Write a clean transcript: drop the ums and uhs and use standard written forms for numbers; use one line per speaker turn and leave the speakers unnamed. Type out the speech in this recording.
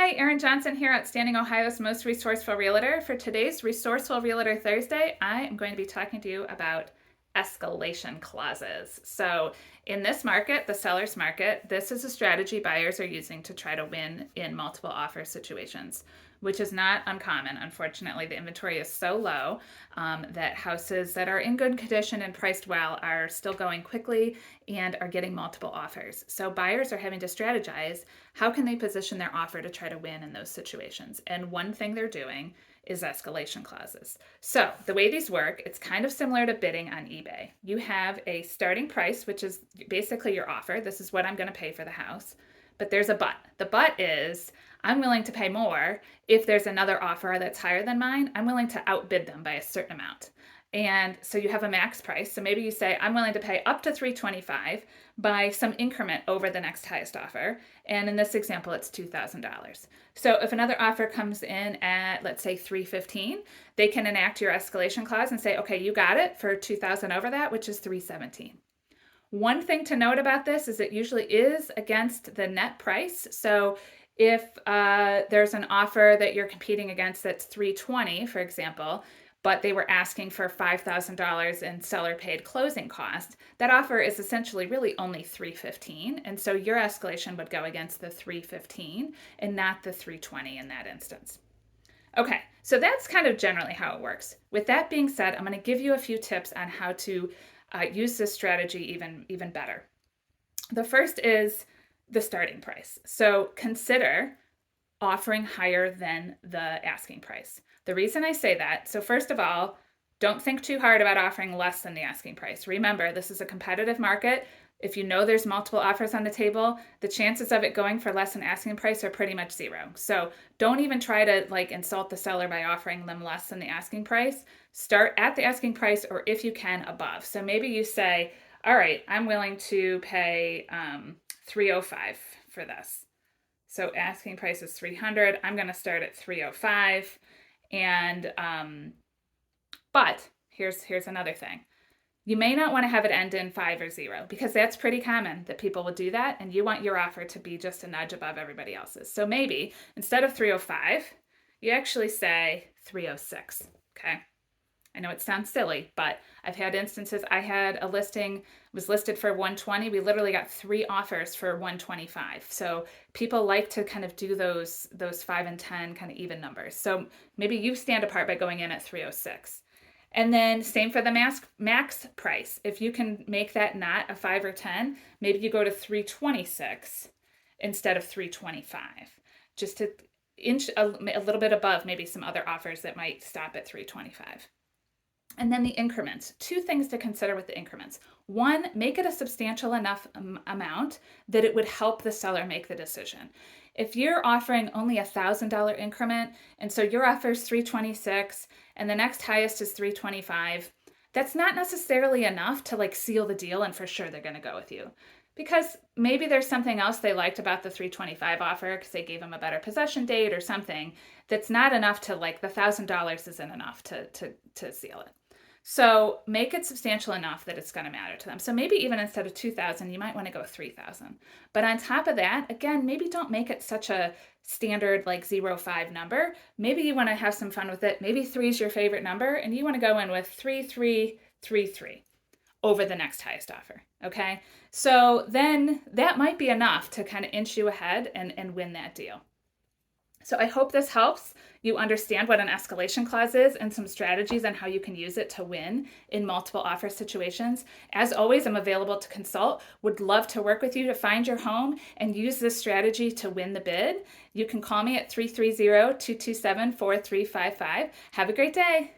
Hi, Erin Johnson here, Outstanding Ohio's most resourceful realtor. For today's Resourceful Realtor Thursday, I am going to be talking to you about escalation clauses. So in this market, the seller's market, this is a strategy buyers are using to try to win in multiple offer situations, which is not uncommon. Unfortunately, the inventory is so low that houses that are in good condition and priced well are still going quickly and are getting multiple offers. So buyers are having to strategize how can they position their offer to try to win in those situations. And one thing they're doing is escalation clauses. So the way these work, it's kind of similar to bidding on eBay. You have a starting price, which is basically your offer. This is what I'm going to pay for the house. But there's a but. The but is I'm willing to pay more if there's another offer that's higher than mine. I'm willing to outbid them by a certain amount. And so you have a max price. So maybe you say, I'm willing to pay up to $325 by some increment over the next highest offer. And in this example, it's $2,000. So if another offer comes in at, let's say, $315, they can enact your escalation clause and say, okay, you got it for $2,000 over that, which is $317. One thing to note about this is it usually is against the net price. So if there's an offer that you're competing against that's $320, for example, but they were asking for $5,000 in seller paid closing cost, that offer is essentially really only $315. And so your escalation would go against the $315 and not the $320 in that instance. Okay, so that's kind of generally how it works. With that being said, I'm going to give you a few tips on how to use this strategy even better. The first is the starting price. So consider offering higher than the asking price. The reason I say that, so first of all, don't think too hard about offering less than the asking price. Remember, this is a competitive market. If you know there's multiple offers on the table, the chances of it going for less than asking price are pretty much zero. So don't even try to insult the seller by offering them less than the asking price. Start at the asking price, or if you can, above. So maybe you say, all right, I'm willing to pay $305 for this. So asking price is $300. I'm going to start at $305. And, but here's another thing. You may not want to have it end in 5 or 0 because that's pretty common that people will do that. And you want your offer to be just a nudge above everybody else's. So maybe instead of 305, you actually say 306. Okay. I know it sounds silly, but I've had instances. I had a listing, was listed for 120. We literally got 3 offers for 125. So people like to kind of do those 5 and 10 kind of even numbers. So maybe you stand apart by going in at 306. And then same for the max price. If you can make that not a 5 or 10, maybe you go to 326 instead of 325, just to inch a little bit above maybe some other offers that might stop at 325. And then the increments. 2 things to consider with the increments. 1, make it a substantial enough amount that it would help the seller make the decision. If you're offering only a $1,000 increment, and so your offer is $326, and the next highest is $325, that's not necessarily enough to seal the deal and for sure they're going to go with you. Because maybe there's something else they liked about the $325 offer because they gave them a better possession date or something that's not enough to the $1,000 isn't enough to seal it. So make it substantial enough that it's going to matter to them. So maybe even instead of 2,000, you might want to go 3,000. But on top of that, again, maybe don't make it such a standard 0.5 number. Maybe you want to have some fun with it. Maybe 3 is your favorite number and you want to go in with 3,333 over the next highest offer. Okay. So then that might be enough to kind of inch you ahead and win that deal. So I hope this helps you understand what an escalation clause is and some strategies on how you can use it to win in multiple offer situations. As always, I'm available to consult. Would love to work with you to find your home and use this strategy to win the bid. You can call me at 330-227-4355. Have a great day.